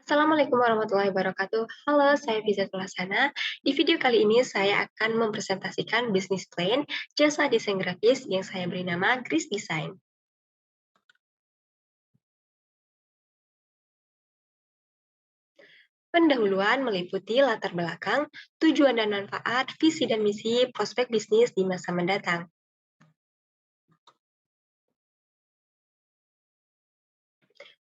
Assalamualaikum warahmatullahi wabarakatuh. Halo, saya Fiza Tulasana. Di video kali ini saya akan mempresentasikan bisnis plan jasa desain grafis yang saya beri nama Gris Design. Pendahuluan meliputi latar belakang, tujuan dan manfaat, visi dan misi, prospek bisnis di masa mendatang.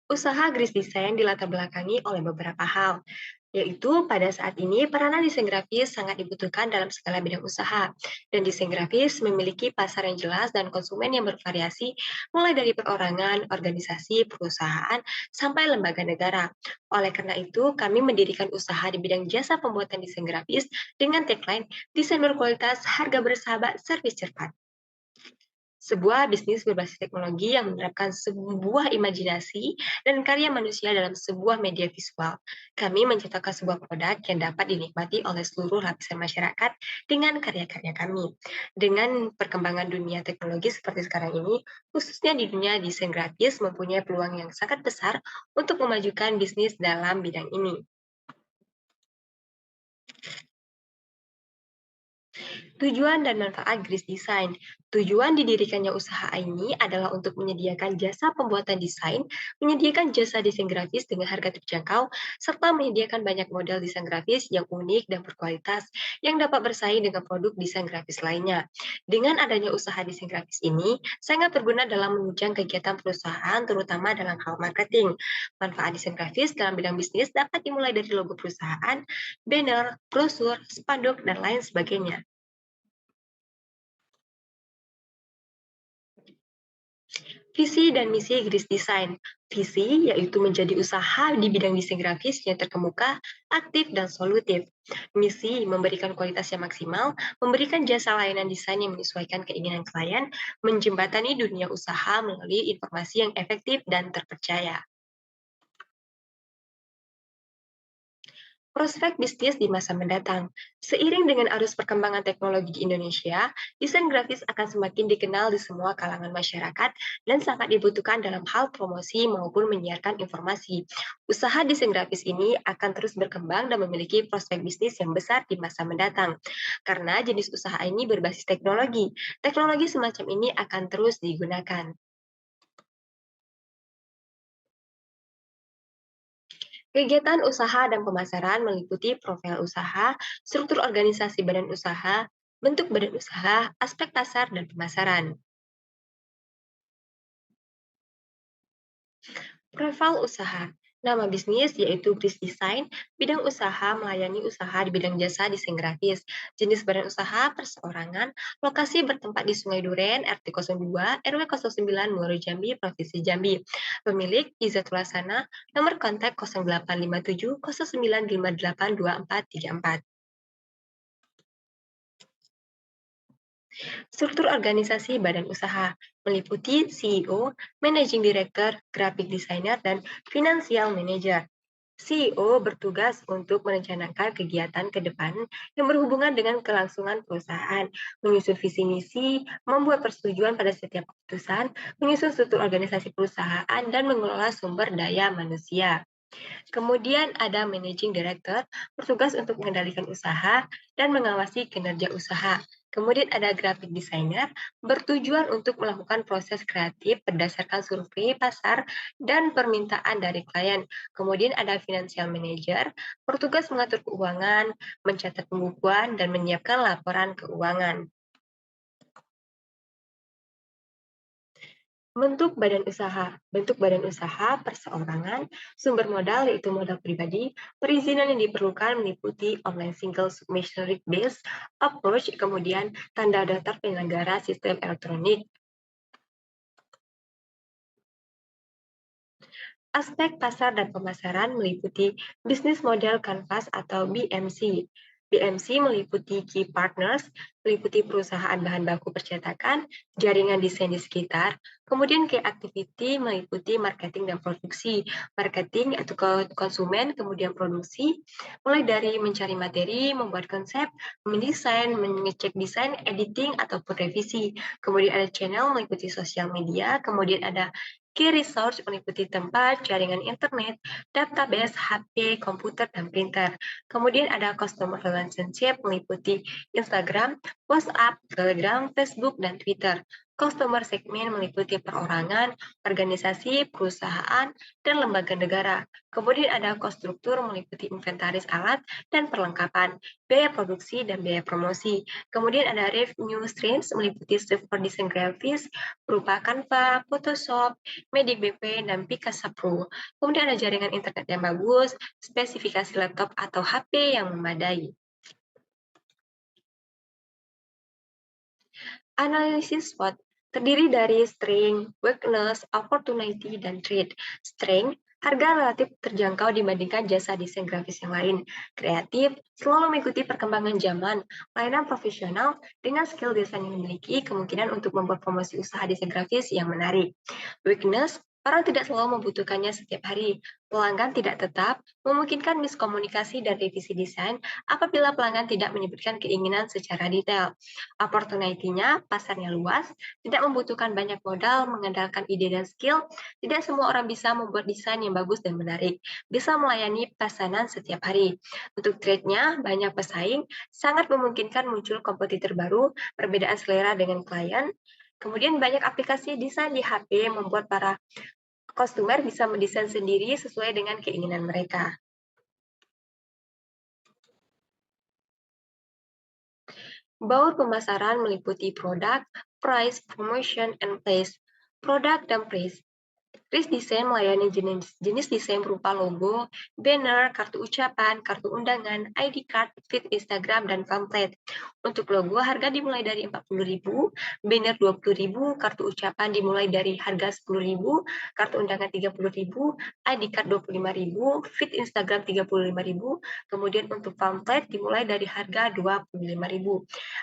Usaha Gris Design dilatar belakangi oleh beberapa hal, yaitu pada saat ini peranan desain grafis sangat dibutuhkan dalam segala bidang usaha, dan desain grafis memiliki pasar yang jelas dan konsumen yang bervariasi, mulai dari perorangan, organisasi, perusahaan, sampai lembaga negara. Oleh karena itu, kami mendirikan usaha di bidang jasa pembuatan desain grafis dengan tagline desain berkualitas, harga bersahabat, servis cepat. Sebuah bisnis berbasis teknologi yang menerapkan sebuah imajinasi dan karya manusia dalam sebuah media visual. Kami menciptakan sebuah produk yang dapat dinikmati oleh seluruh lapisan masyarakat dengan karya-karya kami. Dengan perkembangan dunia teknologi seperti sekarang ini, khususnya di dunia desain grafis mempunyai peluang yang sangat besar untuk memajukan bisnis dalam bidang ini. Tujuan dan manfaat Gris Design. Tujuan didirikannya usaha ini adalah untuk menyediakan jasa pembuatan desain, menyediakan jasa desain grafis dengan harga terjangkau, serta menyediakan banyak model desain grafis yang unik dan berkualitas yang dapat bersaing dengan produk desain grafis lainnya. Dengan adanya usaha desain grafis ini, sangat berguna dalam menunjang kegiatan perusahaan, terutama dalam hal marketing. Manfaat desain grafis dalam bidang bisnis dapat dimulai dari logo perusahaan, banner, brosur, spanduk, dan lain sebagainya. Visi dan misi Gris Design. Visi yaitu menjadi usaha di bidang desain grafis yang terkemuka, aktif, dan solutif. Misi memberikan kualitas yang maksimal, memberikan jasa layanan desain yang menyesuaikan keinginan klien, menjembatani dunia usaha melalui informasi yang efektif dan terpercaya. Prospek bisnis di masa mendatang. Seiring dengan arus perkembangan teknologi di Indonesia, desain grafis akan semakin dikenal di semua kalangan masyarakat dan sangat dibutuhkan dalam hal promosi maupun menyiarkan informasi. Usaha desain grafis ini akan terus berkembang dan memiliki prospek bisnis yang besar di masa mendatang. Karena jenis usaha ini berbasis teknologi. Teknologi semacam ini akan terus digunakan. Kegiatan usaha dan pemasaran meliputi profil usaha, struktur organisasi badan usaha, bentuk badan usaha, aspek pasar, dan pemasaran. Profil usaha. Nama bisnis yaitu Gris Design, bidang usaha melayani usaha di bidang jasa desain grafis, jenis badan usaha perseorangan, lokasi bertempat di Sungai Duren, RT 02, RW 09, Muaro Jambi, Provinsi Jambi. Pemilik Izatul Lasana, nomor kontak 0857 0958 2434. Struktur organisasi badan usaha meliputi CEO, Managing Director, Graphic Designer, dan Financial Manager. CEO bertugas untuk merencanakan kegiatan ke depan yang berhubungan dengan kelangsungan perusahaan, menyusun visi misi, membuat persetujuan pada setiap keputusan, menyusun struktur organisasi perusahaan, dan mengelola sumber daya manusia. Kemudian ada Managing Director, bertugas untuk mengendalikan usaha dan mengawasi kinerja usaha. Kemudian ada Graphic Designer, bertujuan untuk melakukan proses kreatif berdasarkan survei pasar dan permintaan dari klien. Kemudian ada Financial Manager, bertugas mengatur keuangan, mencatat pembukuan, dan menyiapkan laporan keuangan. Bentuk badan usaha perseorangan, sumber modal yaitu modal pribadi, perizinan yang diperlukan meliputi online single submission based approach, kemudian tanda daftar penyelenggara sistem elektronik. Aspek pasar dan pemasaran meliputi bisnis model canvas atau BMC. BMC meliputi key partners, meliputi perusahaan bahan baku percetakan, jaringan desain di sekitar, kemudian key activity meliputi marketing dan produksi, marketing atau ke konsumen, kemudian produksi, mulai dari mencari materi, membuat konsep, mendesain, mengecek desain, editing, ataupun revisi. Kemudian ada channel meliputi sosial media, kemudian ada Key resource meliputi tempat, jaringan internet, database, HP, komputer, dan printer. Kemudian ada customer relationship meliputi Instagram, WhatsApp, Telegram, Facebook, dan Twitter. Customer segment meliputi perorangan, organisasi, perusahaan, dan lembaga negara. Kemudian ada cost struktur meliputi inventaris alat dan perlengkapan, biaya produksi, dan biaya promosi. Kemudian ada revenue streams meliputi server desain grafis berupa Canva, Photoshop, Medic BP, dan Picasa Pro. Kemudian ada jaringan internet yang bagus, spesifikasi laptop atau HP yang memadai. Analisis SWOT terdiri dari strength, weakness, opportunity, dan threat. Strength, harga relatif terjangkau dibandingkan jasa desain grafis yang lain. Kreatif, selalu mengikuti perkembangan zaman. Layanan profesional, dengan skill desain yang memiliki kemungkinan untuk membuat promosi usaha desain grafis yang menarik. Weakness, orang tidak selalu membutuhkannya setiap hari. Pelanggan tidak tetap, memungkinkan miskomunikasi dan revisi desain apabila pelanggan tidak menyebutkan keinginan secara detail. Opportunity-nya, pasarnya luas, tidak membutuhkan banyak modal, mengandalkan ide dan skill, tidak semua orang bisa membuat desain yang bagus dan menarik, bisa melayani pesanan setiap hari. Untuk trade-nya, banyak pesaing, sangat memungkinkan muncul kompetitor baru, perbedaan selera dengan klien, kemudian banyak aplikasi desain di HP membuat para customer bisa mendesain sendiri sesuai dengan keinginan mereka. Baur pemasaran meliputi produk, price, promotion, and place. Produk dan place. Kris Desain melayani jenis desain berupa logo, banner, kartu ucapan, kartu undangan, ID card, feed Instagram, dan pamflet. Untuk logo, harga dimulai dari 40.000, banner 20.000, kartu ucapan dimulai dari harga 10.000, kartu undangan 30.000, ID card 25.000, feed Instagram 35.000, kemudian untuk pamflet dimulai dari harga 25.000.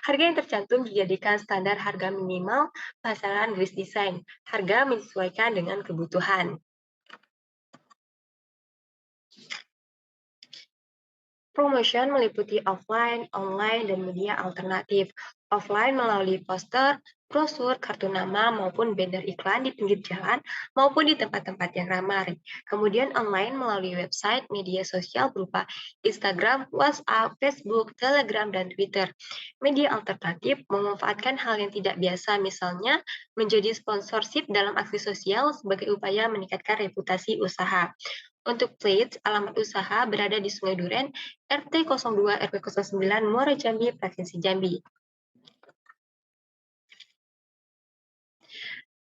Harga yang tercantum dijadikan standar harga minimal pasaran Kris Desain. Harga menyesuaikan dengan kebutuhan. Promotion meliputi offline, online, dan media alternatif. Offline melalui poster, brosur, kartu nama, maupun banner iklan di pinggir jalan, maupun di tempat-tempat yang ramai. Kemudian online melalui website, media sosial berupa Instagram, WhatsApp, Facebook, Telegram, dan Twitter. Media alternatif memanfaatkan hal yang tidak biasa, misalnya menjadi sponsorship dalam aksi sosial sebagai upaya meningkatkan reputasi usaha. Untuk plates, alamat usaha berada di Sungai Duren, RT 02 RW 09 Muara Jambi, Provinsi Jambi.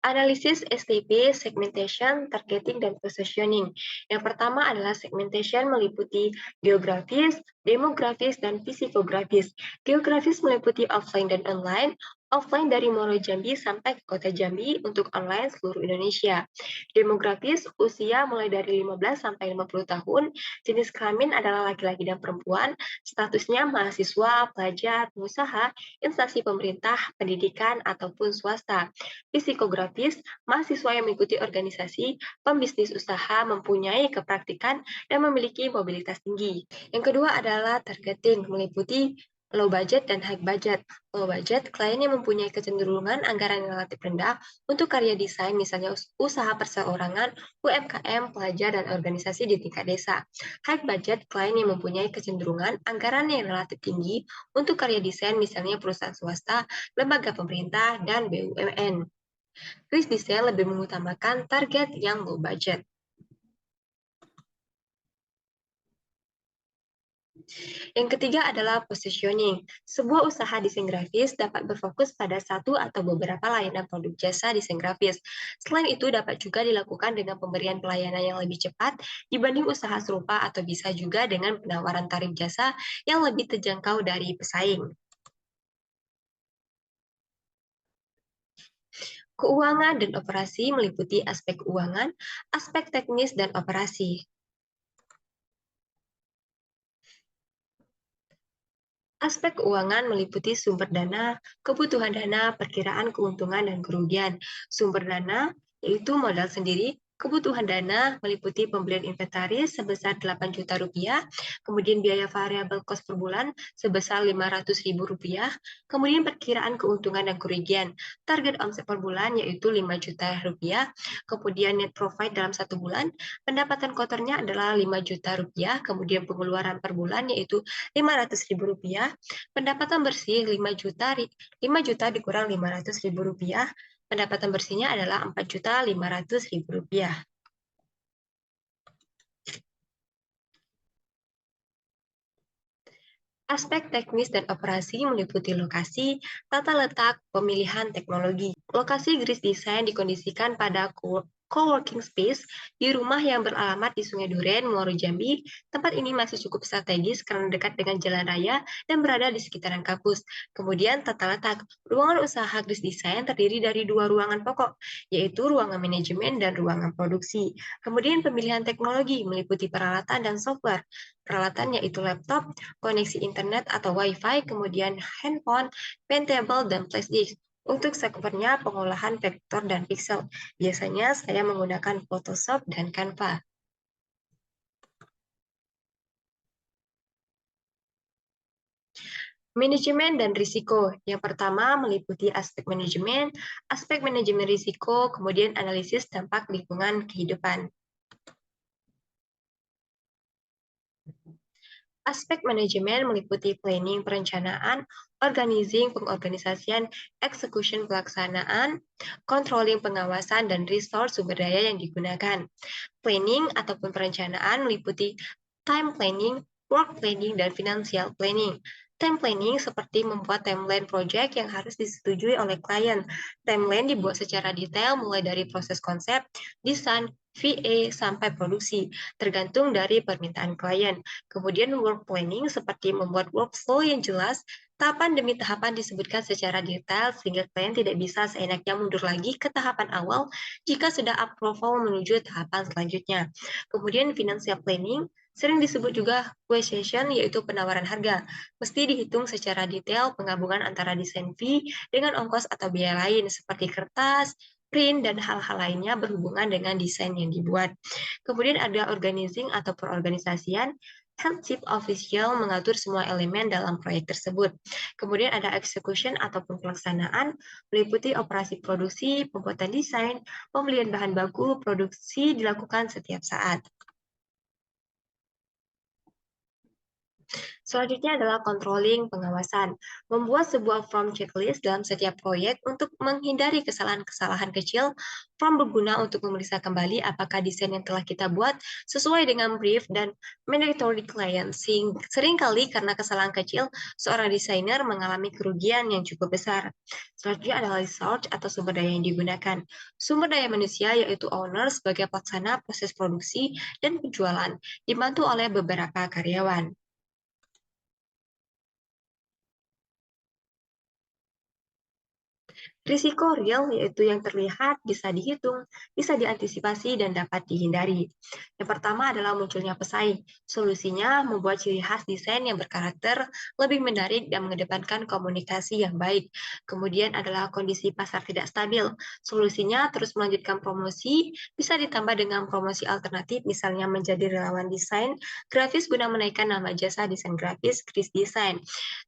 Analisis STP, segmentation, targeting, dan positioning. Yang pertama adalah segmentation meliputi geografis, demografis, dan psikografis. Geografis meliputi offline dan online, offline dari Muaro Jambi sampai ke Kota Jambi, untuk online seluruh Indonesia. Demografis, usia mulai dari 15 sampai 50 tahun, jenis kelamin adalah laki-laki dan perempuan, statusnya mahasiswa, pelajar, pengusaha, instansi pemerintah, pendidikan, ataupun swasta. Psikografis, mahasiswa yang mengikuti organisasi, pembisnis usaha, mempunyai kepraktikan, dan memiliki mobilitas tinggi. Yang kedua adalah targeting, meliputi low budget dan high budget. Low budget, klien yang mempunyai kecenderungan anggaran yang relatif rendah untuk karya desain, misalnya usaha perseorangan, UMKM, pelajar, dan organisasi di tingkat desa. High budget, klien yang mempunyai kecenderungan anggaran yang relatif tinggi untuk karya desain, misalnya perusahaan swasta, lembaga pemerintah, dan BUMN. Kris Desain lebih mengutamakan target yang low budget. Yang ketiga adalah positioning. Sebuah usaha desain grafis dapat berfokus pada satu atau beberapa layanan produk jasa desain grafis. Selain itu, dapat juga dilakukan dengan pemberian pelayanan yang lebih cepat dibanding usaha serupa, atau bisa juga dengan penawaran tarif jasa yang lebih terjangkau dari pesaing. Keuangan dan operasi meliputi aspek keuangan, aspek teknis, dan operasi. Aspek keuangan meliputi sumber dana, kebutuhan dana, perkiraan keuntungan dan kerugian. Sumber dana yaitu modal sendiri, Kebutuhan dana meliputi pembelian inventaris sebesar 8 juta rupiah, kemudian biaya variabel kos per bulan sebesar 500 ribu rupiah, kemudian perkiraan keuntungan dan kerugian. Target omset per bulan yaitu 5 juta rupiah, kemudian net profit dalam satu bulan, pendapatan kotornya adalah 5 juta rupiah, kemudian pengeluaran per bulan yaitu 500 ribu rupiah, pendapatan bersih 5 juta dikurang 500 ribu rupiah, pendapatan bersihnya adalah 4.500.000 rupiah. Aspek teknis dan operasi meliputi lokasi, tata letak, pemilihan teknologi. Lokasi Gris Design dikondisikan pada coworking space di rumah yang beralamat di Sungai Duren, Muaro Jambi. Tempat ini masih cukup strategis karena dekat dengan jalan raya dan berada di sekitaran kampus. Kemudian tata letak. Ruangan usaha Gris Design terdiri dari dua ruangan pokok, yaitu ruangan manajemen dan ruangan produksi. Kemudian pemilihan teknologi meliputi peralatan dan software. Peralatan yaitu laptop, koneksi internet atau Wi-Fi, kemudian handphone, pentable, dan flash disk. Untuk servernya pengolahan vektor dan pixel. Biasanya saya menggunakan Photoshop dan Canva. Manajemen dan risiko. Yang pertama meliputi aspek manajemen risiko, kemudian analisis dampak lingkungan kehidupan. Aspek manajemen meliputi planning perencanaan, organizing pengorganisasian, execution pelaksanaan, controlling pengawasan, dan resource sumber daya yang digunakan. Planning ataupun perencanaan meliputi time planning, work planning, dan financial planning. Time planning seperti membuat timeline project yang harus disetujui oleh klien. Timeline dibuat secara detail mulai dari proses konsep, desain, VA, sampai produksi, tergantung dari permintaan klien. Kemudian work planning seperti membuat workflow yang jelas, tahapan demi tahapan disebutkan secara detail sehingga klien tidak bisa seenaknya mundur lagi ke tahapan awal jika sudah approval menuju tahapan selanjutnya. Kemudian financial planning sering disebut juga quotation yaitu penawaran harga. Mesti dihitung secara detail penggabungan antara desain fee dengan ongkos atau biaya lain seperti kertas, print, dan hal-hal lainnya berhubungan dengan desain yang dibuat. Kemudian ada organizing atau perorganisasian. Head Chief Official mengatur semua elemen dalam proyek tersebut. Kemudian ada execution ataupun pelaksanaan, meliputi operasi produksi, pembuatan desain, pembelian bahan baku, produksi dilakukan setiap saat. Selanjutnya adalah controlling pengawasan. Membuat sebuah form checklist dalam setiap proyek untuk menghindari kesalahan-kesalahan kecil. Form berguna untuk memeriksa kembali apakah desain yang telah kita buat sesuai dengan brief dan mandatory client. Seringkali karena kesalahan kecil, seorang desainer mengalami kerugian yang cukup besar. Selanjutnya adalah research atau sumber daya yang digunakan. Sumber daya manusia yaitu owner sebagai pelaksana proses produksi dan penjualan, dibantu oleh beberapa karyawan. Risiko real yaitu yang terlihat, bisa dihitung, bisa diantisipasi, dan dapat dihindari. Yang pertama adalah munculnya pesaing. Solusinya membuat ciri khas desain yang berkarakter, lebih menarik, dan mengedepankan komunikasi yang baik. Kemudian adalah kondisi pasar tidak stabil. Solusinya terus melanjutkan promosi, bisa ditambah dengan promosi alternatif, misalnya menjadi relawan desain, grafis guna menaikkan nama jasa desain grafis, Kris Design.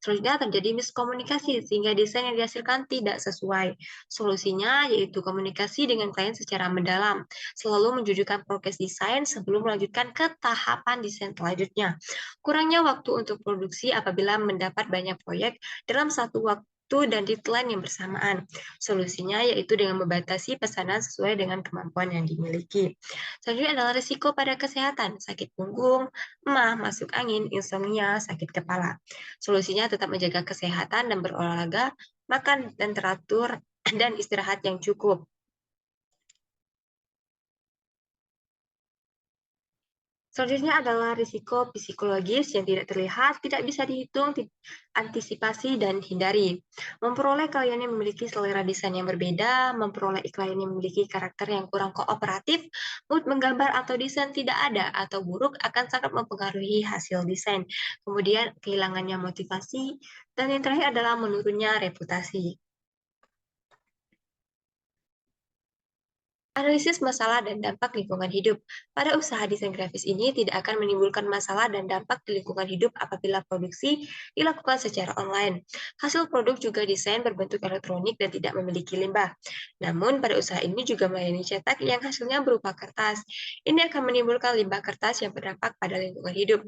Selanjutnya terjadi miskomunikasi sehingga desain yang dihasilkan tidak sesuai. Solusinya yaitu komunikasi dengan klien secara mendalam, selalu menunjukkan progres desain sebelum melanjutkan ke tahapan desain selanjutnya. Kurangnya waktu untuk produksi apabila mendapat banyak proyek dalam satu waktu dan deadline yang bersamaan. Solusinya yaitu dengan membatasi pesanan sesuai dengan kemampuan yang dimiliki. Selanjutnya adalah risiko pada kesehatan, sakit punggung, emah, masuk angin, insomnia, sakit kepala. Solusinya tetap menjaga kesehatan dan berolahraga, makan dan teratur, dan istirahat yang cukup. Selanjutnya adalah risiko psikologis yang tidak terlihat, tidak bisa dihitung, antisipasi, dan hindari. Memperoleh klien yang memiliki selera desain yang berbeda, memperoleh klien yang memiliki karakter yang kurang kooperatif, mood menggambar atau desain tidak ada atau buruk akan sangat mempengaruhi hasil desain. Kemudian kehilangannya motivasi, dan yang terakhir adalah menurunnya reputasi. Analisis masalah dan dampak lingkungan hidup. Pada usaha desain grafis ini tidak akan menimbulkan masalah dan dampak di lingkungan hidup apabila produksi dilakukan secara online. Hasil produk juga desain berbentuk elektronik dan tidak memiliki limbah. Namun, pada usaha ini juga melayani cetak yang hasilnya berupa kertas. Ini akan menimbulkan limbah kertas yang berdampak pada lingkungan hidup.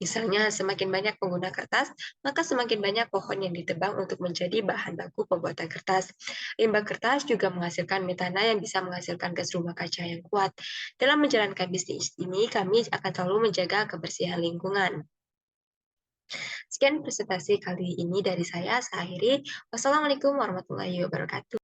Misalnya, semakin banyak pengguna kertas, maka semakin banyak pohon yang ditebang untuk menjadi bahan baku pembuatan kertas. Limbah kertas juga menghasilkan metana yang bisa menghasilkan gas rumah kaca yang kuat. Dalam menjalankan bisnis ini, kami akan selalu menjaga kebersihan lingkungan. Sekian presentasi kali ini dari saya akhiri. Wassalamualaikum warahmatullahi wabarakatuh.